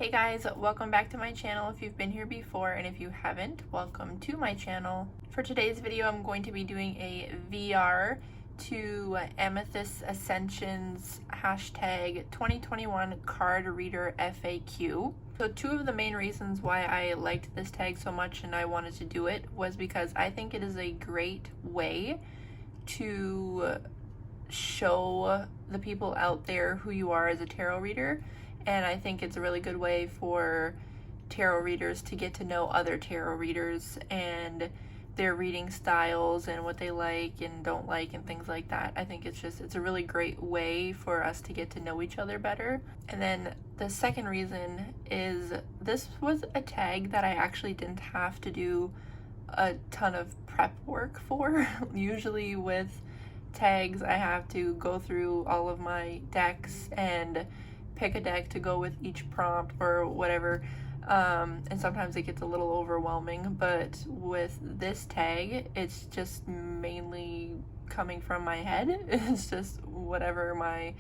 Hey guys, welcome back to my channel if you've been here before, and if you haven't, welcome to my channel. For today's video, I'm going to be doing a VR to Amethyst Ascension's hashtag 2021 card reader FAQ. So two of the main reasons why I liked this tag so much and I wanted to do it was because I think it is a great way to show the people out there who you are as a tarot reader. And I think it's a really good way for tarot readers to get to know other tarot readers and their reading styles and what they like and don't like and things like that. I think it's a really great way for us to get to know each other better. And then the second reason is this was a tag that I actually didn't have to do a ton of prep work for. Usually with tags, I have to go through all of my decks and pick a deck to go with each prompt or whatever, and sometimes it gets a little overwhelming, but with this tag it's just mainly coming from my head. It's just whatever my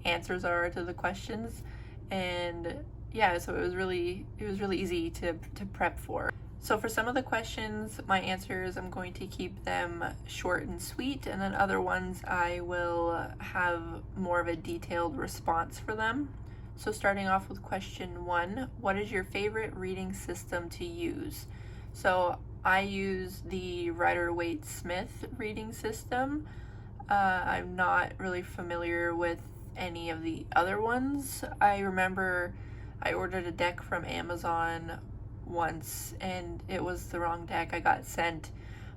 answers are to the questions, and yeah, so it was really easy to prep for. So for some of the questions, my answers, I'm going to keep them short and sweet, and then other ones I will have more of a detailed response for them. So starting off with question 1, what is your favorite reading system to use? So I use the Rider-Waite-Smith reading system. I'm not really familiar with any of the other ones. I remember I ordered a deck from Amazon once and it was the wrong deck. I got sent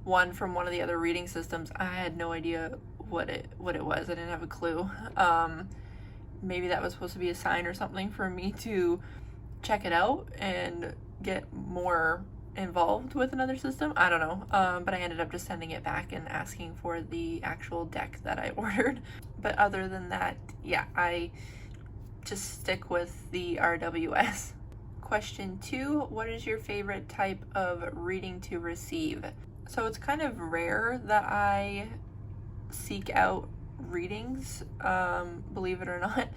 one from one of the other reading systems. I had no idea what it was. I didn't have a clue. Maybe that was supposed to be a sign or something for me to check it out and get more involved with another system. I don't know, but I ended up just sending it back and asking for the actual deck that I ordered. But other than that, yeah, I just stick with the RWS. Question 2, what is your favorite type of reading to receive? So it's kind of rare that I seek out readings, believe it or not,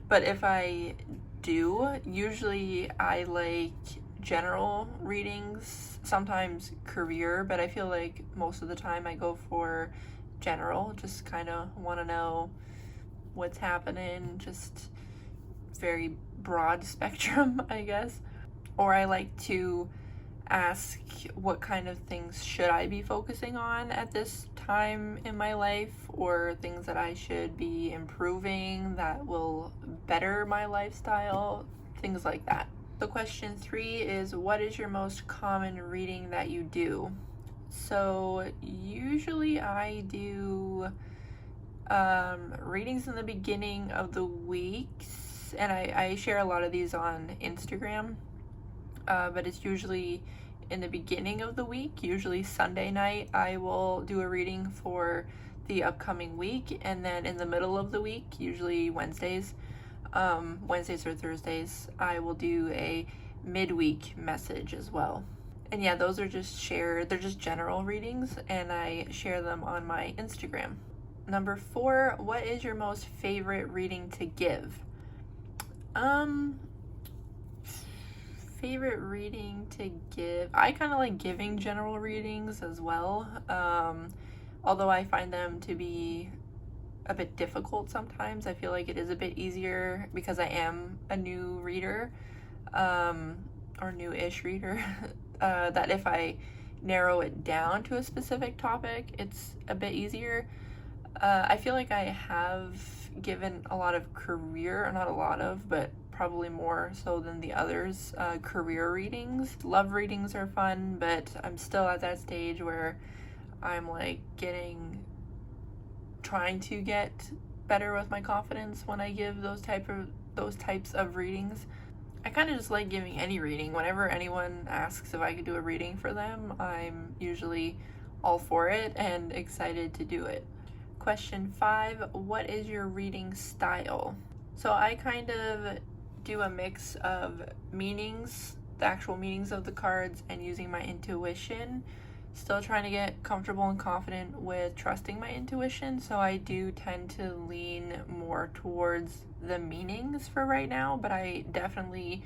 but if I do, usually I like general readings, sometimes career, but I feel like most of the time I go for general. Just kind of want to know what's happening, just very broad spectrum, I guess. Or I like to ask what kind of things should I be focusing on at this time in my life, or things that I should be improving that will better my lifestyle, things like that. So question 3 is, what is your most common reading that you do? So usually I do readings in the beginning of the weeks, and I share a lot of these on Instagram, but it's usually in the beginning of the week. Usually Sunday night I will do a reading for the upcoming week, and then in the middle of the week, usually Wednesdays or Thursdays, I will do a midweek message as well. And yeah, those are just they're just general readings, and I share them on my Instagram. Number 4, what is your most favorite reading to give? Favorite reading to give, I kind of like giving general readings as well, although I find them to be a bit difficult sometimes. I feel like it is a bit easier because I am a new reader, or new-ish reader, that if I narrow it down to a specific topic, it's a bit easier. I feel like I have given a lot of career, or not a lot of, but probably more so than the others, career readings. Love readings are fun, but I'm still at that stage where I'm like trying to get better with my confidence when I give those types of readings. I kind of just like giving any reading. Whenever anyone asks if I could do a reading for them, I'm usually all for it and excited to do it. Question 5, what is your reading style? So I kind of do a mix of meanings, the actual meanings of the cards, and using my intuition. Still trying to get comfortable and confident with trusting my intuition, so I do tend to lean more towards the meanings for right now, but I definitely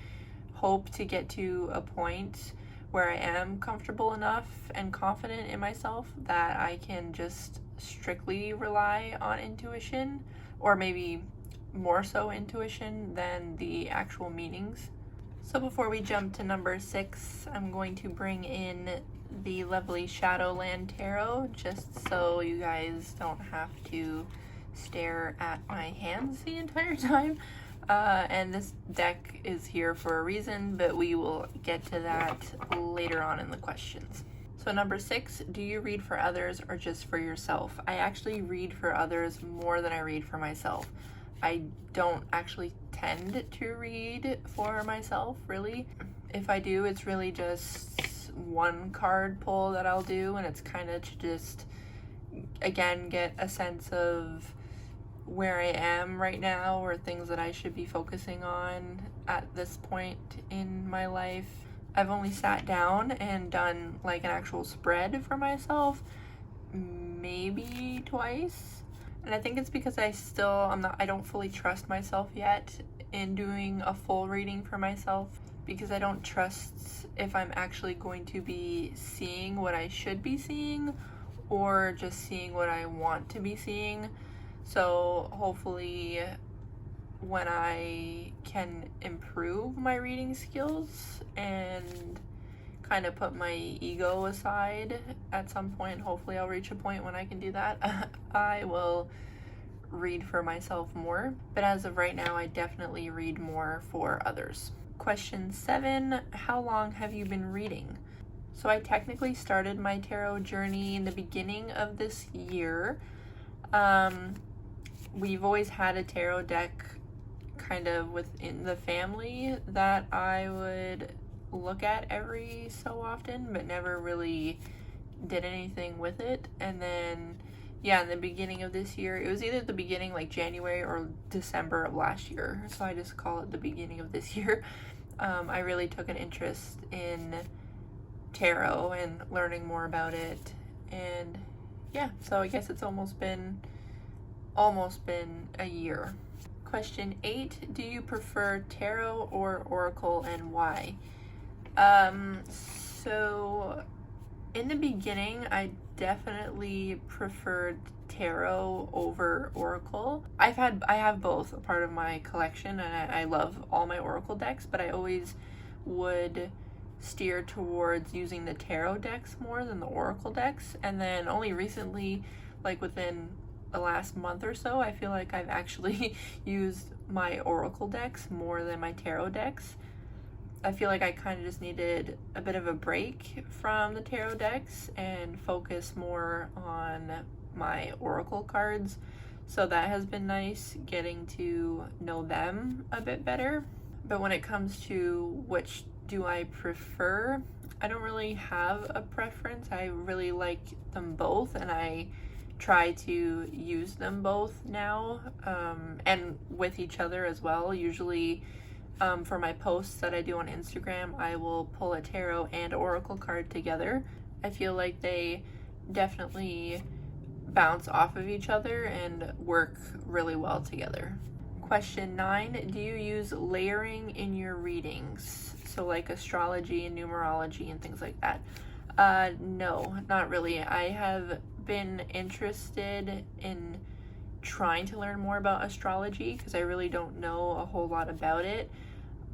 hope to get to a point where I am comfortable enough and confident in myself that I can just strictly rely on intuition, or maybe more so intuition than the actual meanings. So before we jump to number 6, I'm going to bring in the lovely Shadowland Tarot, just so you guys don't have to stare at my hands the entire time. And this deck is here for a reason, but we will get to that later on in the questions. So number 6, do you read for others or just for yourself? I actually read for others more than I read for myself. I don't actually tend to read for myself, really. If I do, it's really just one card pull that I'll do, and it's kind of to just, again, get a sense of where I am right now or things that I should be focusing on at this point in my life. I've only sat down and done like an actual spread for myself maybe twice. And I think it's because I don't fully trust myself yet in doing a full reading for myself, because I don't trust if I'm actually going to be seeing what I should be seeing or just seeing what I want to be seeing. So hopefully when I can improve my reading skills and kind of put my ego aside at some point, hopefully I'll reach a point when I can do that, I will read for myself more. But as of right now, I definitely read more for others. Question 7, how long have you been reading? So I technically started my tarot journey in the beginning of this year. We've always had a tarot deck kind of within the family that I would look at every so often, but never really did anything with it. And then, yeah, in the beginning of this year, it was either the beginning, like January or December of last year, so I just call it the beginning of this year. I really took an interest in tarot and learning more about it, and yeah, so I guess it's almost been a year. Question 8, do you prefer tarot or oracle, and why? So in the beginning, I definitely preferred tarot over oracle. I have both a part of my collection, and I love all my oracle decks, but I always would steer towards using the tarot decks more than the oracle decks. And then only recently, like within the last month or so, I feel like I've actually used my oracle decks more than my tarot decks. I feel like I kind of just needed a bit of a break from the tarot decks and focus more on my oracle cards. So that has been nice, getting to know them a bit better. But when it comes to which do I prefer, I don't really have a preference. I really like them both, and I try to use them both now, and with each other as well. Usually for my posts that I do on Instagram, I will pull a tarot and oracle card together. I feel like they definitely bounce off of each other and work really well together. Question 9, do you use layering in your readings? So like astrology and numerology and things like that. No, not really. I have been interested in trying to learn more about astrology because I really don't know a whole lot about it.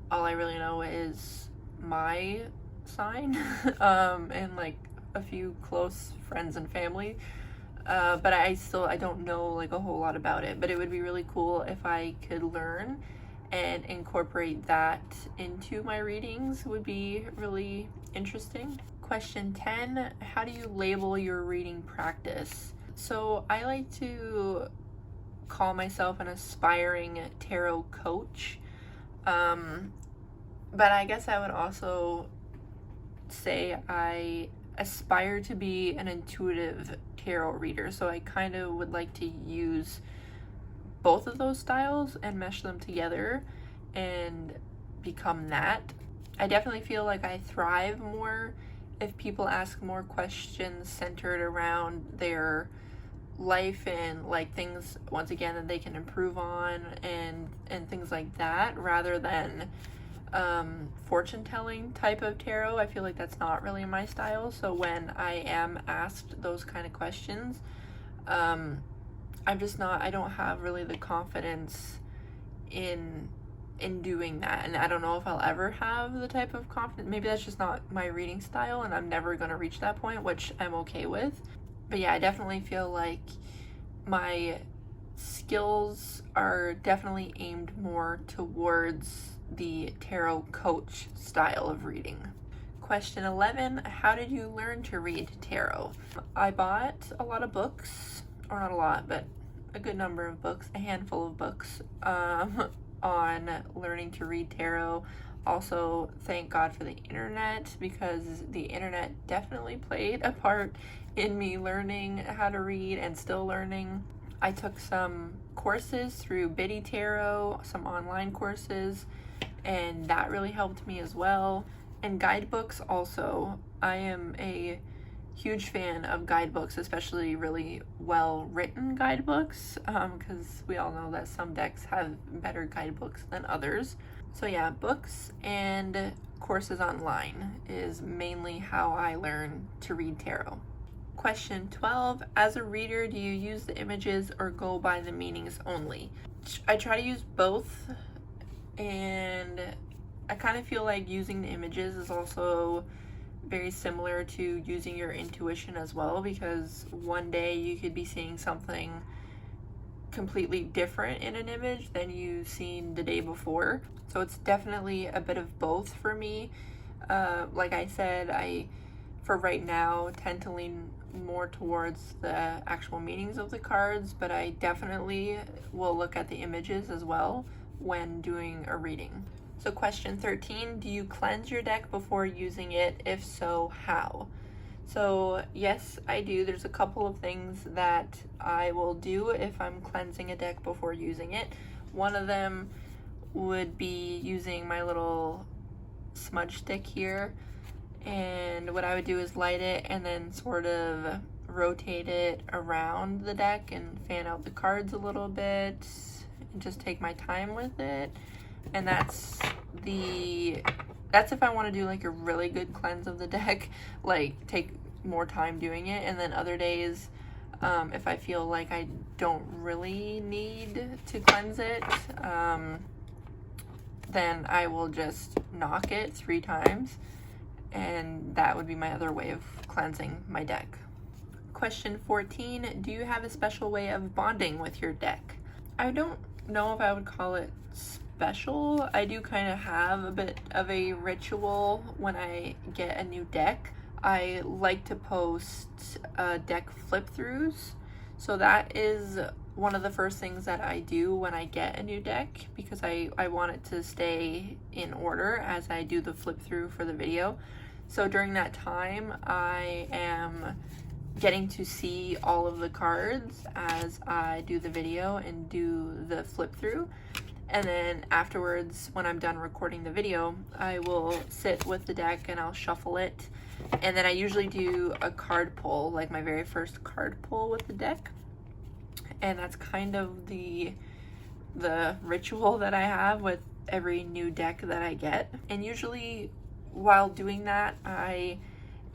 All I really know is my sign and like a few close friends and family. But I don't know like a whole lot about it, but it would be really cool if I could learn and incorporate that into my readings. Would be really interesting. Question 10, how do you label your reading practice? So I like to call myself an aspiring tarot coach, but I guess I would also say I aspire to be an intuitive tarot reader. So I kind of would like to use both of those styles and mesh them together and become that. I definitely feel like I thrive more if people ask more questions centered around their life and like things, once again, that they can improve on and things like that, rather than fortune telling type of tarot. I feel like that's not really my style. So when I am asked those kind of questions, I don't have really the confidence in doing that, and I don't know if I'll ever have the type of confidence. Maybe that's just not my reading style, and I'm never going to reach that point, which I'm okay with. But yeah, I definitely feel like my skills are definitely aimed more towards the tarot coach style of reading. Question 11, how did you learn to read tarot? I bought a lot of books, or not a lot, but a good number of books, a handful of books, on learning to read tarot. Also, thank God for the internet, because the internet definitely played a part in me learning how to read and still learning. I took some courses through Biddy Tarot, some online courses, and that really helped me as well. And guidebooks also. I am a huge fan of guidebooks, especially really well written guidebooks, because we all know that some decks have better guidebooks than others. So yeah, books and courses online is mainly how I learn to read tarot. Question 12, as a reader, do you use the images or go by the meanings only? I try to use both, and I kind of feel like using the images is also very similar to using your intuition as well, because one day you could be seeing something completely different in an image than you've seen the day before. So it's definitely a bit of both for me. Like I said, I, for right now, tend to lean more towards the actual meanings of the cards, but I definitely will look at the images as well when doing a reading. So question 13, do you cleanse your deck before using it? If so, how? So yes, I do. There's a couple of things that I will do if I'm cleansing a deck before using it. One of them would be using my little smudge stick here, and what I would do is light it and then sort of rotate it around the deck and fan out the cards a little bit and just take my time with it. And that's if I want to do like a really good cleanse of the deck, like take more time doing it. And then other days, if I feel like I don't really need to cleanse it, then I will just knock it 3 times, and that would be my other way of cleansing my deck. Question 14, do you have a special way of bonding with your deck? I don't know if I would call it special. I do kind of have a bit of a ritual when I get a new deck. I like to post deck flip-throughs. So that is one of the first things that I do when I get a new deck, because I want it to stay in order as I do the flip-through for the video. So during that time, I am getting to see all of the cards as I do the video and do the flip-through. And then afterwards, when I'm done recording the video, I will sit with the deck and I'll shuffle it. And then I usually do a card pull, like my very first card pull with the deck. And that's kind of the ritual that I have with every new deck that I get. And usually while doing that, I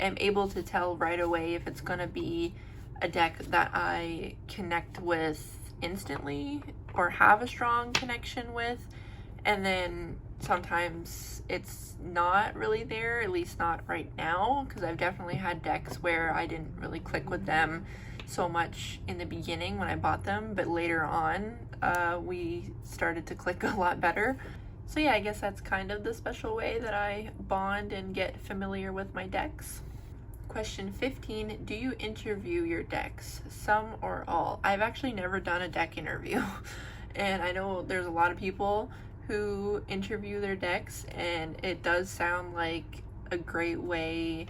am able to tell right away if it's going to be a deck that I connect with instantly or have a strong connection with, and then sometimes it's not really there, at least not right now, because I've definitely had decks where I didn't really click with them so much in the beginning when I bought them, but later on we started to click a lot better. So yeah, I guess that's kind of the special way that I bond and get familiar with my decks. Question 15, do you interview your decks, some or all? I've actually never done a deck interview, and I know there's a lot of people who interview their decks, and it does sound like a great way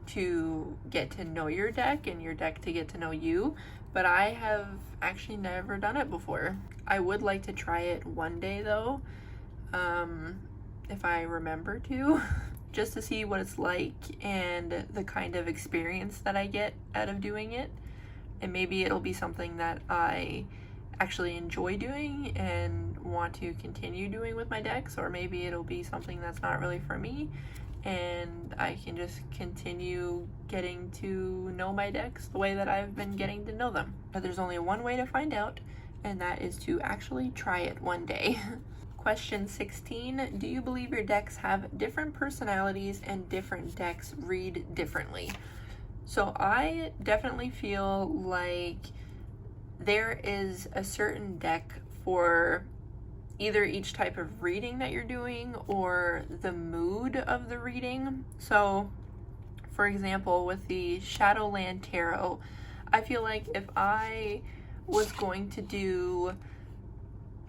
to get to know your deck and your deck to get to know you, but I have actually never done it before. I would like to try it one day though, if I remember to. Just to see what it's like and the kind of experience that I get out of doing it. And maybe it'll be something that I actually enjoy doing and want to continue doing with my decks, or maybe it'll be something that's not really for me and I can just continue getting to know my decks the way that I've been getting to know them. But there's only one way to find out, and that is to actually try it one day. Question 16, do you believe your decks have different personalities and different decks read differently? So I definitely feel like there is a certain deck for either each type of reading that you're doing or the mood of the reading. So for example, with the Shadowland Tarot, I feel like if I was going to do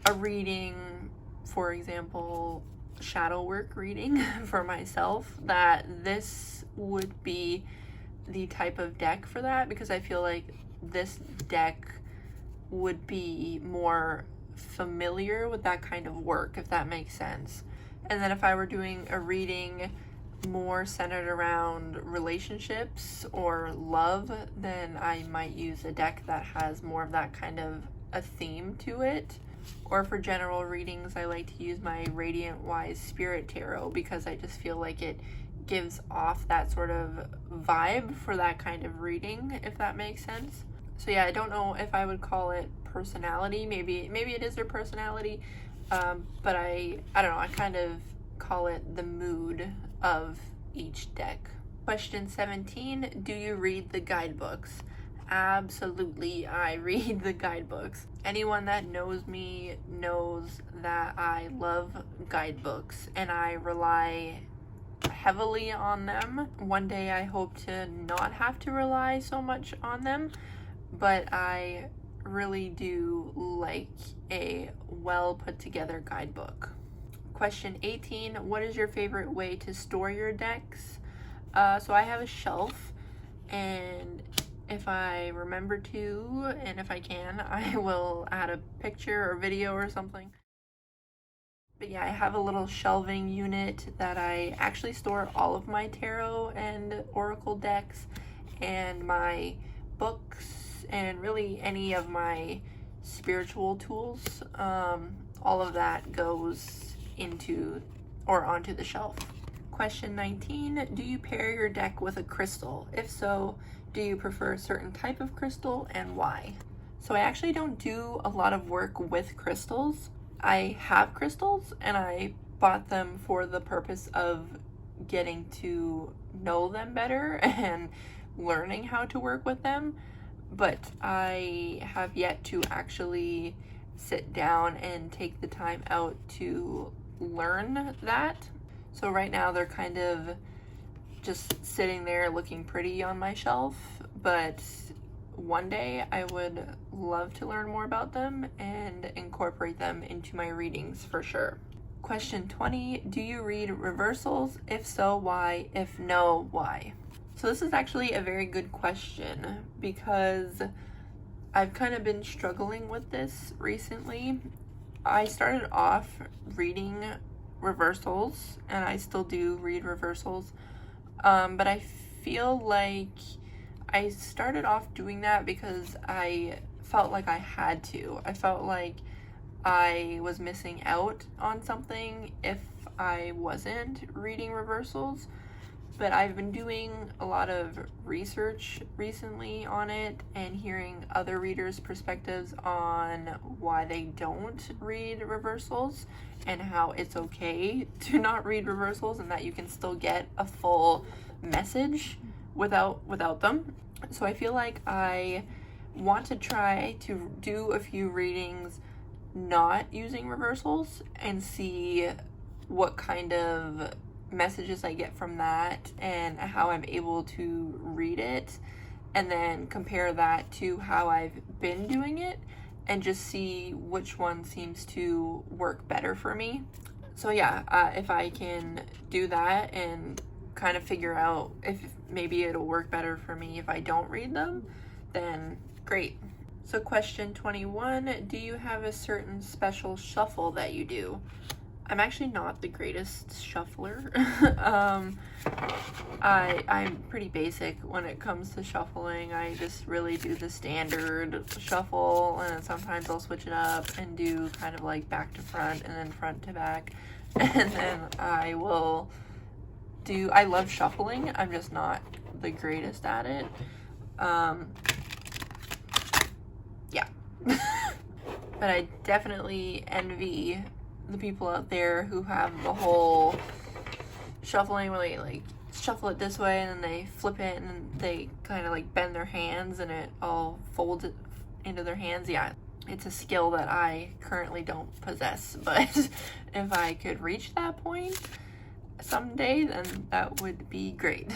a reading, for example, shadow work reading for myself, that this would be the type of deck for that, because I feel like this deck would be more familiar with that kind of work, if that makes sense. And then if I were doing a reading more centered around relationships or love, then I might use a deck that has more of that kind of a theme to it. Or for general readings, I like to use my Radiant Wise Spirit Tarot, because I just feel like it gives off that sort of vibe for that kind of reading, if that makes sense. So yeah, I don't know if I would call it personality. Maybe it is their personality, but I don't know, I kind of call it the mood of each deck. Question 17, do you read the guidebooks? Absolutely, I read the guidebooks. Anyone that knows me knows that I love guidebooks and I rely heavily on them. One day I hope to not have to rely so much on them, but I really do like a well put together guidebook. Question 18, what is your favorite way to store your decks? So I have a shelf, and if I remember to, and if I can, I will add a picture or video or something. But yeah, I have a little shelving unit that I actually store all of my tarot and oracle decks and my books and really any of my spiritual tools. All of that goes into or onto the shelf. Question 19, do you pair your deck with a crystal? If so, do you prefer a certain type of crystal and why? So I actually don't do a lot of work with crystals. I have crystals and I bought them for the purpose of getting to know them better and learning how to work with them, but I have yet to actually sit down and take the time out to learn that. So right now they're kind of just sitting there looking pretty on my shelf, but one day I would love to learn more about them and incorporate them into my readings for sure. Question 20, do you read reversals? If so, why? If no, why? So this is actually a very good question, because I've kind of been struggling with this recently. I started off reading reversals, and I still do read reversals, but I feel like I started off doing that because I felt like I had to. I felt like I was missing out on something if I wasn't reading reversals. But I've been doing a lot of research recently on it and hearing other readers' perspectives on why they don't read reversals and how it's okay to not read reversals and that you can still get a full message without them. So I feel like I want to try to do a few readings not using reversals and see what kind of messages I get from that and how I'm able to read it, and then compare that to how I've been doing it and just see which one seems to work better for me. So yeah, if I can do that and kind of figure out if maybe it'll work better for me if I don't read them, then great. So question 21, do you have a certain special shuffle that you do? I'm actually not the greatest shuffler. I'm pretty basic when it comes to shuffling. I just really do the standard shuffle, and then sometimes I'll switch it up and do kind of like back to front and then front to back. And then I love shuffling. I'm just not the greatest at it. Yeah. But I definitely envy the people out there who have the whole shuffling where they like shuffle it this way and then they flip it and then they kind of like bend their hands and it all folds it into their hands. Yeah, it's a skill that I currently don't possess, but if I could reach that point someday, then that would be great.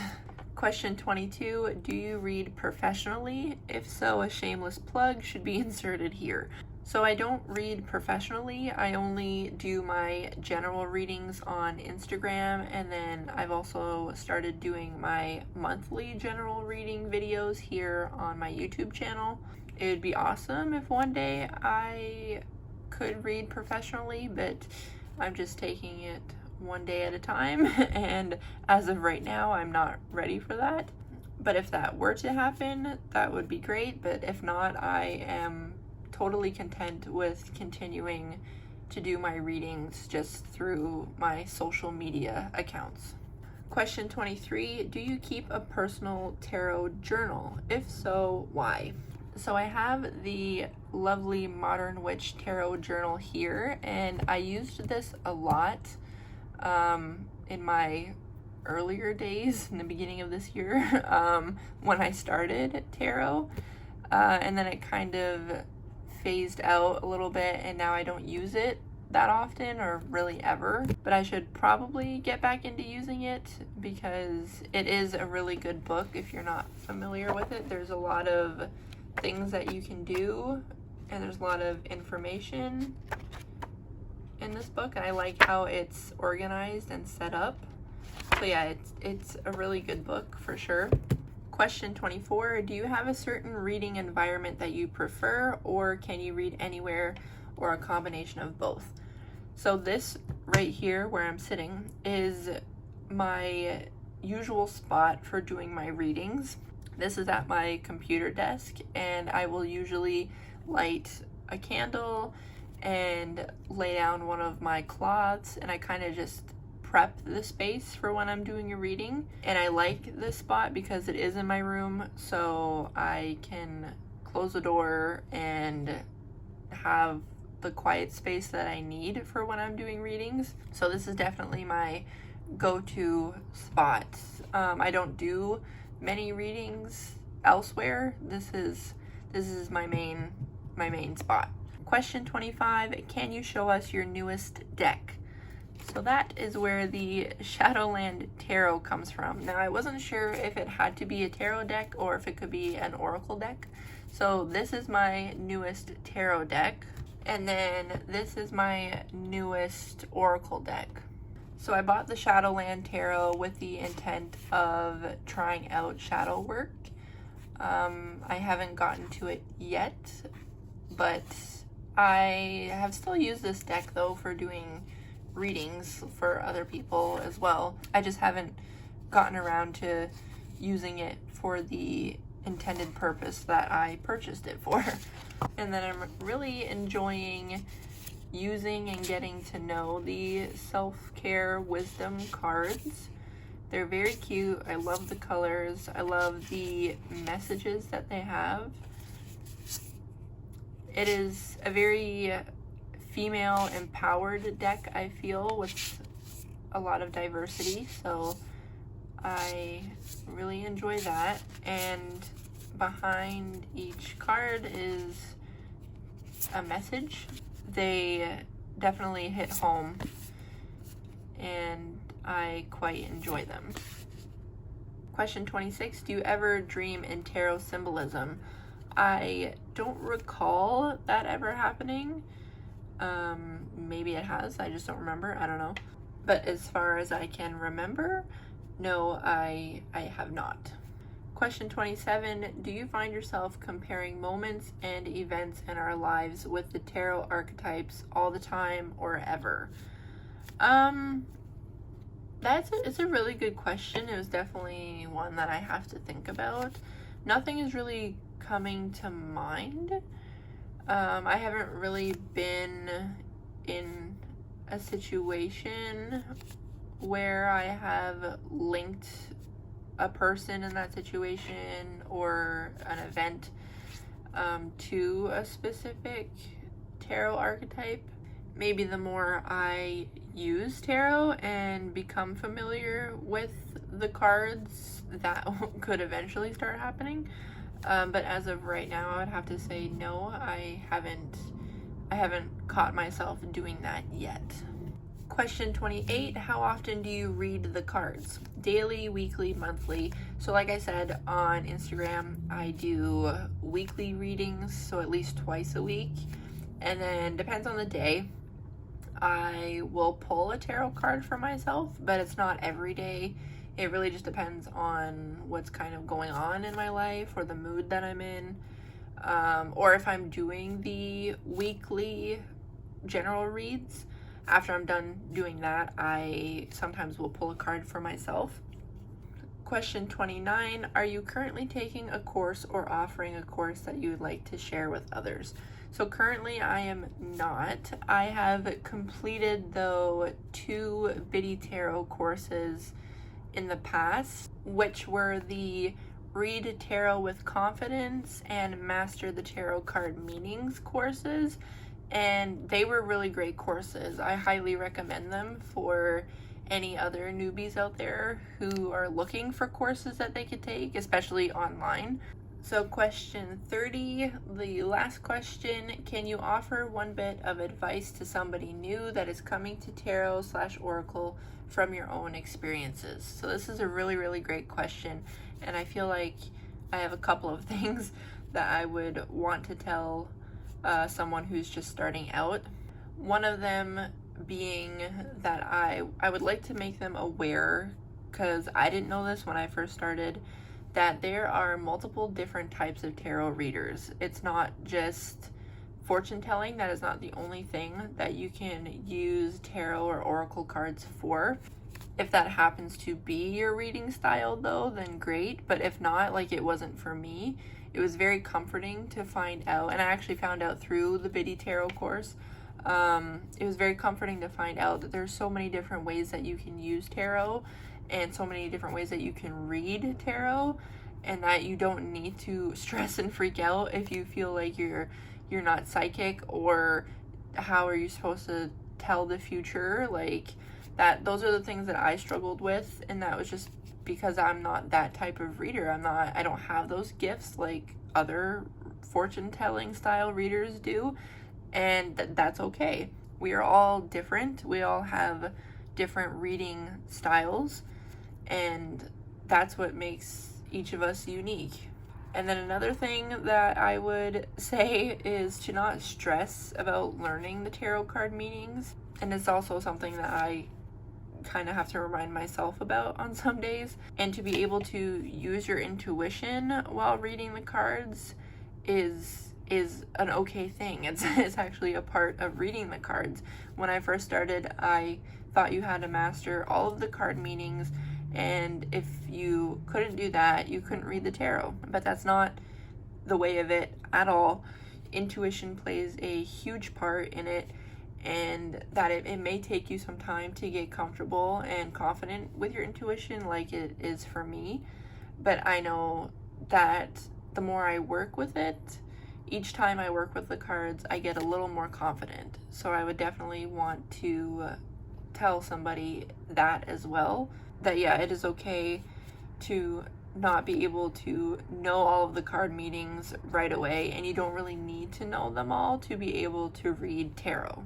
Question 22, do you read professionally? If so, a shameless plug should be inserted here. So I don't read professionally. I only do my general readings on Instagram, and then I've also started doing my monthly general reading videos here on my YouTube channel. It would be awesome if one day I could read professionally, but I'm just taking it one day at a time, and as of right now, I'm not ready for that. But if that were to happen, that would be great, but if not, I am totally content with continuing to do my readings just through my social media accounts. Question 23, do you keep a personal tarot journal? If so, why? So I have the lovely Modern Witch Tarot journal here, and I used this a lot in my earlier days in the beginning of this year when I started tarot, and then it kind of phased out a little bit, and now I don't use it that often or really ever, but I should probably get back into using it because it is a really good book. If you're not familiar with it, there's a lot of things that you can do, and there's a lot of information in this book, and I like how it's organized and set up. So yeah, it's a really good book for sure. Question 24, do you have a certain reading environment that you prefer, or can you read anywhere, or a combination of both? So this right here where I'm sitting is my usual spot for doing my readings. This is at my computer desk, and I will usually light a candle and lay down one of my cloths, and I kind of just prep the space for when I'm doing a reading. And I like this spot because it is in my room, so I can close the door and have the quiet space that I need for when I'm doing readings. So this is definitely my go-to spot. I don't do many readings elsewhere. This is my main spot. Question 25, can you show us your newest deck? So that is where the Shadowland Tarot comes from. Now I wasn't sure if it had to be a tarot deck or if it could be an oracle deck. So this is my newest tarot deck, and then this is my newest oracle deck. So I bought the Shadowland Tarot with the intent of trying out shadow work. I haven't gotten to it yet, but I have still used this deck though for doing readings for other people as well. I just haven't gotten around to using it for the intended purpose that I purchased it for. And then I'm really enjoying using and getting to know the self-care wisdom cards. They're very cute. I love the colors. I love the messages that they have. It is a very female empowered deck, I feel, with a lot of diversity, so I really enjoy that. And behind each card is a message. They definitely hit home, and I quite enjoy them. Question 26, do you ever dream in tarot symbolism? I don't recall that ever happening. Maybe it has, I just don't remember, I don't know. But as far as I can remember, no, I have not. Question 27, do you find yourself comparing moments and events in our lives with the tarot archetypes all the time or ever? It's a really good question. It was definitely one that I have to think about. Nothing is really coming to mind. I haven't really been in a situation where I have linked a person in that situation or an event to a specific tarot archetype. Maybe the more I use tarot and become familiar with the cards, that could eventually start happening. But as of right now, I would have to say no, I haven't caught myself doing that yet. Question 28, how often do you read the cards? Daily, weekly, monthly? So like I said on Instagram, I do weekly readings, so at least twice a week. And then depends on the day, I will pull a tarot card for myself, but it's not every day. It really just depends on what's kind of going on in my life or the mood that I'm in. Or if I'm doing the weekly general reads, after I'm done doing that, I sometimes will pull a card for myself. Question 29, are you currently taking a course or offering a course that you would like to share with others? So currently I am not. I have completed, though, 2 Biddy Tarot courses in the past, which were the Read Tarot with Confidence and Master the Tarot Card Meanings courses, and they were really great courses. I highly recommend them for any other newbies out there who are looking for courses that they could take, especially online. So question 30, the last question, can you offer one bit of advice to somebody new that is coming to tarot/oracle from your own experiences? So this is a really, really great question, and I feel like I have a couple of things that I would want to tell someone who's just starting out. One of them being that I would like to make them aware, because I didn't know this when I first started, that there are multiple different types of tarot readers. It's not just fortune telling. That is not the only thing that you can use tarot or oracle cards for. If that happens to be your reading style, though, then great. But if not, like it wasn't for me, it was very comforting to find out, and I actually found out through the Biddy Tarot course. It was very comforting to find out that there's so many different ways that you can use tarot and so many different ways that you can read tarot, and that you don't need to stress and freak out if you feel like you're not psychic, or how are you supposed to tell the future, like that. Those are the things that I struggled with, and that was just because I'm not that type of reader. I don't have those gifts like other fortune telling style readers do, and that's okay. We are all different. We all have different reading styles, and that's what makes each of us unique. And then another thing that I would say is to not stress about learning the tarot card meanings. And it's also something that I kind of have to remind myself about on some days. And to be able to use your intuition while reading the cards is an okay thing. It's actually a part of reading the cards. When I first started, I thought you had to master all of the card meanings, and if you couldn't do that, you couldn't read the tarot. But that's not the way of it at all. Intuition plays a huge part in it, and that it may take you some time to get comfortable and confident with your intuition like it is for me. But I know that the more I work with it, each time I work with the cards, I get a little more confident. So I would definitely want to tell somebody that as well, that yeah, it is okay to not be able to know all of the card meanings right away, and you don't really need to know them all to be able to read tarot.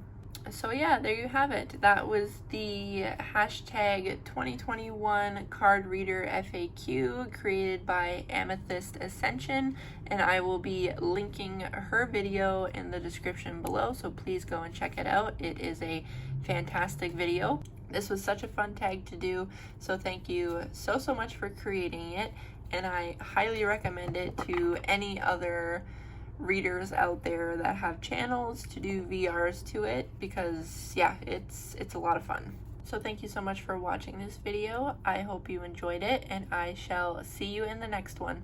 So yeah, there you have it. That was the hashtag 2021 card reader FAQ created by Amethyst Ascension, and I will be linking her video in the description below, so please go and check it out. It is a fantastic video. This was such a fun tag to do, so thank you so much for creating it, and I highly recommend it to any other readers out there that have channels to do VRs to it, because yeah, it's a lot of fun. So thank you so much for watching this video. I hope you enjoyed it, and I shall see you in the next one.